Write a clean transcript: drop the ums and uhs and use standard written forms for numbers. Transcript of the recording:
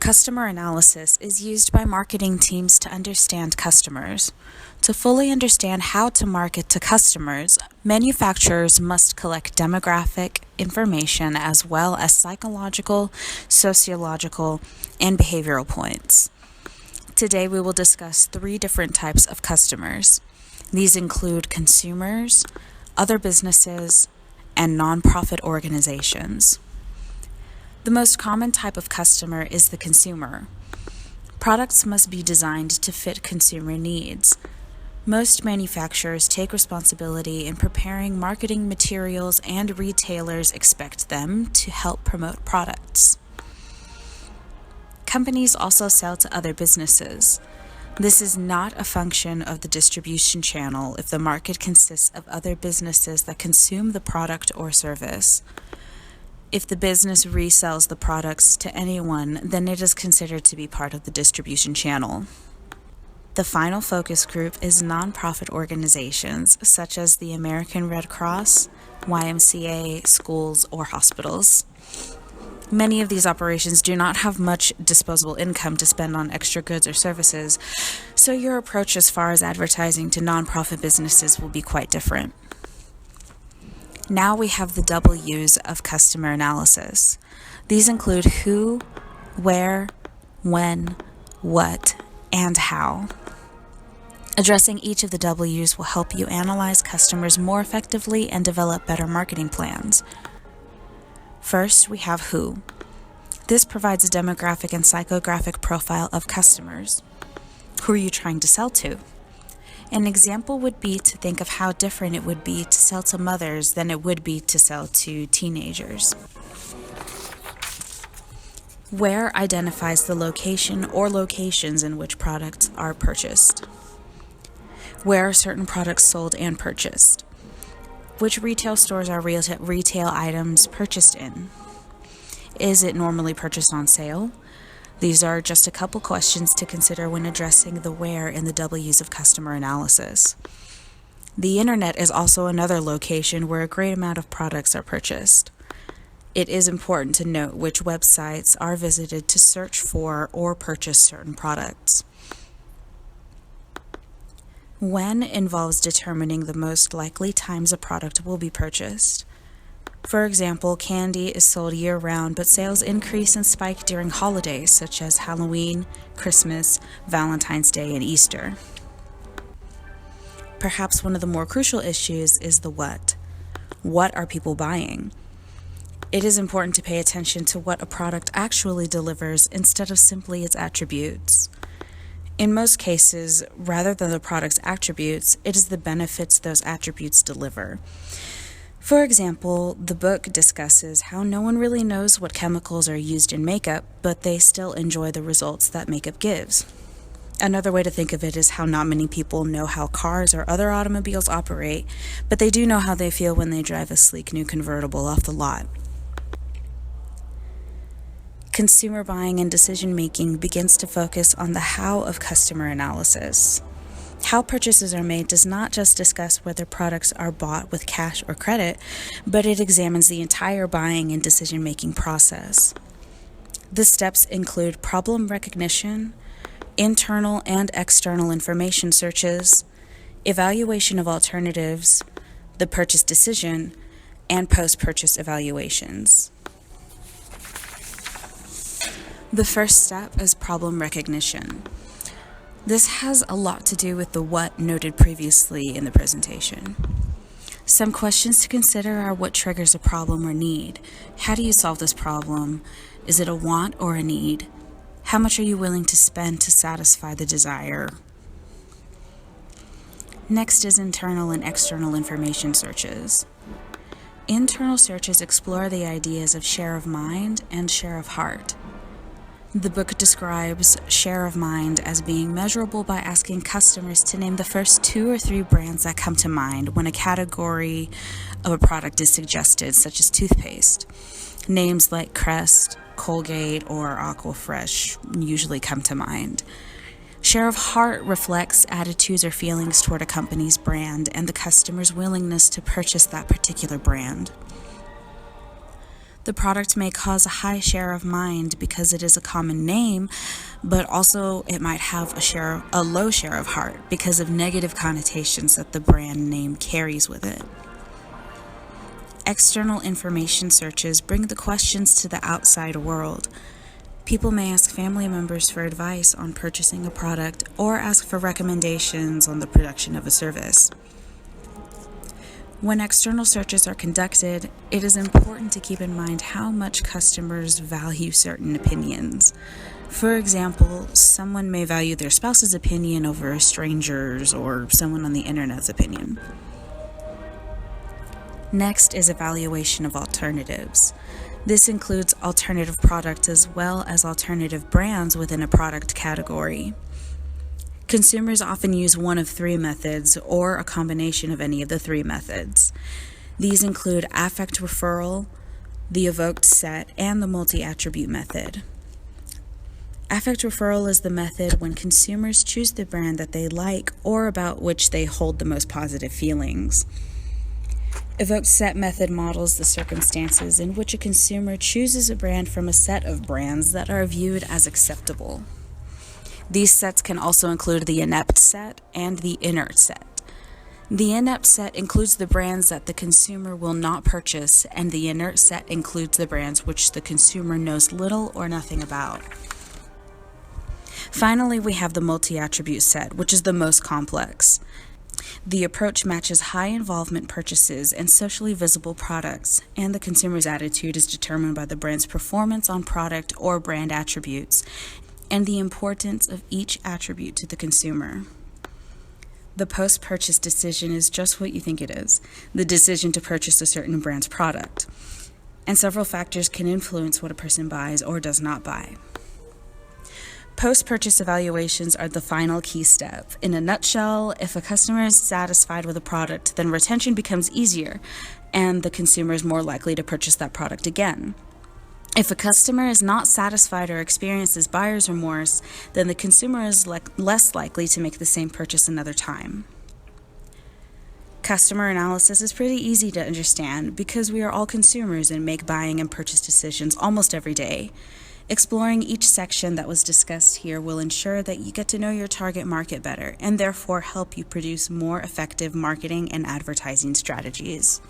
Customer analysis is used by marketing teams to understand customers. To fully understand how to market to customers, manufacturers must collect demographic information as well as psychological, sociological, and behavioral points. Today we will discuss 3 different types of customers. These include consumers, other businesses, and nonprofit organizations. The most common type of customer is the consumer. Products must be designed to fit consumer needs. Most manufacturers take responsibility in preparing marketing materials, and retailers expect them to help promote products. Companies also sell to other businesses. This is not a function of the distribution channel if the market consists of other businesses that consume the product or service. If the business resells the products to anyone, then it is considered to be part of the distribution channel. The final focus group is nonprofit organizations such as the American Red Cross, YMCA, schools, or hospitals. Many of these operations do not have much disposable income to spend on extra goods or services, so your approach as far as advertising to nonprofit businesses will be quite different. Now we have the W's of customer analysis. These include who, where, when, what, and how. Addressing each of the W's will help you analyze customers more effectively and develop better marketing plans. First, we have who. This provides a demographic and psychographic profile of customers. Who are you trying to sell to? An example would be to think of how different it would be to sell to mothers than it would be to sell to teenagers. Where identifies the location or locations in which products are purchased. Where are certain products sold and purchased? Which retail stores are retail items purchased in? Is it normally purchased on sale? These are just a couple questions to consider when addressing the where in the W's of customer analysis. The internet is also another location where a great amount of products are purchased. It is important to note which websites are visited to search for or purchase certain products. When involves determining the most likely times a product will be purchased. For example, candy is sold year-round, but sales increase and spike during holidays such as Halloween, Christmas, Valentine's Day, and Easter. Perhaps one of the more crucial issues is the what. What are people buying? It is important to pay attention to what a product actually delivers instead of simply its attributes. In most cases, rather than the product's attributes, it is the benefits those attributes deliver. For example, the book discusses how no one really knows what chemicals are used in makeup, but they still enjoy the results that makeup gives. Another way to think of it is how not many people know how cars or other automobiles operate, but they do know how they feel when they drive a sleek new convertible off the lot. Consumer buying and decision-making begins to focus on the how of customer analysis. How purchases are made does not just discuss whether products are bought with cash or credit, but it examines the entire buying and decision-making process. The steps include problem recognition, internal and external information searches, evaluation of alternatives, the purchase decision, and post-purchase evaluations. The first step is problem recognition. This has a lot to do with the what noted previously in the presentation. Some questions to consider are what triggers a problem or need. How do you solve this problem? Is it a want or a need? How much are you willing to spend to satisfy the desire? Next is internal and external information searches. Internal searches explore the ideas of share of mind and share of heart. The book describes share of mind as being measurable by asking customers to name the first 2 or 3 brands that come to mind when a category of a product is suggested, such as toothpaste. Names like Crest, Colgate, or Aquafresh usually come to mind. Share of heart reflects attitudes or feelings toward a company's brand and the customer's willingness to purchase that particular brand. The product may cause a high share of mind because it is a common name, but also it might have a low share of heart because of negative connotations that the brand name carries with it. External information searches bring the questions to the outside world. People may ask family members for advice on purchasing a product or ask for recommendations on the production of a service. When external searches are conducted, it is important to keep in mind how much customers value certain opinions. For example, someone may value their spouse's opinion over a stranger's or someone on the internet's opinion. Next is evaluation of alternatives. This includes alternative products as well as alternative brands within a product category. Consumers often use one of three methods or a combination of any of the three methods. These include affect referral, the evoked set, and the multi-attribute method. Affect referral is the method when consumers choose the brand that they like or about which they hold the most positive feelings. Evoked set method models the circumstances in which a consumer chooses a brand from a set of brands that are viewed as acceptable. These sets can also include the inept set and the inert set. The inept set includes the brands that the consumer will not purchase, and the inert set includes the brands which the consumer knows little or nothing about. Finally, we have the multi-attribute set, which is the most complex. The approach matches high involvement purchases and socially visible products, and the consumer's attitude is determined by the brand's performance on product or brand attributes, and the importance of each attribute to the consumer. The post-purchase decision is just what you think it is, the decision to purchase a certain brand's product. And several factors can influence what a person buys or does not buy. Post-purchase evaluations are the final key step. In a nutshell, if a customer is satisfied with a product, then retention becomes easier, and the consumer is more likely to purchase that product again. If a customer is not satisfied or experiences buyer's remorse, then the consumer is less likely to make the same purchase another time. Customer analysis is pretty easy to understand because we are all consumers and make buying and purchase decisions almost every day. Exploring each section that was discussed here will ensure that you get to know your target market better and therefore help you produce more effective marketing and advertising strategies.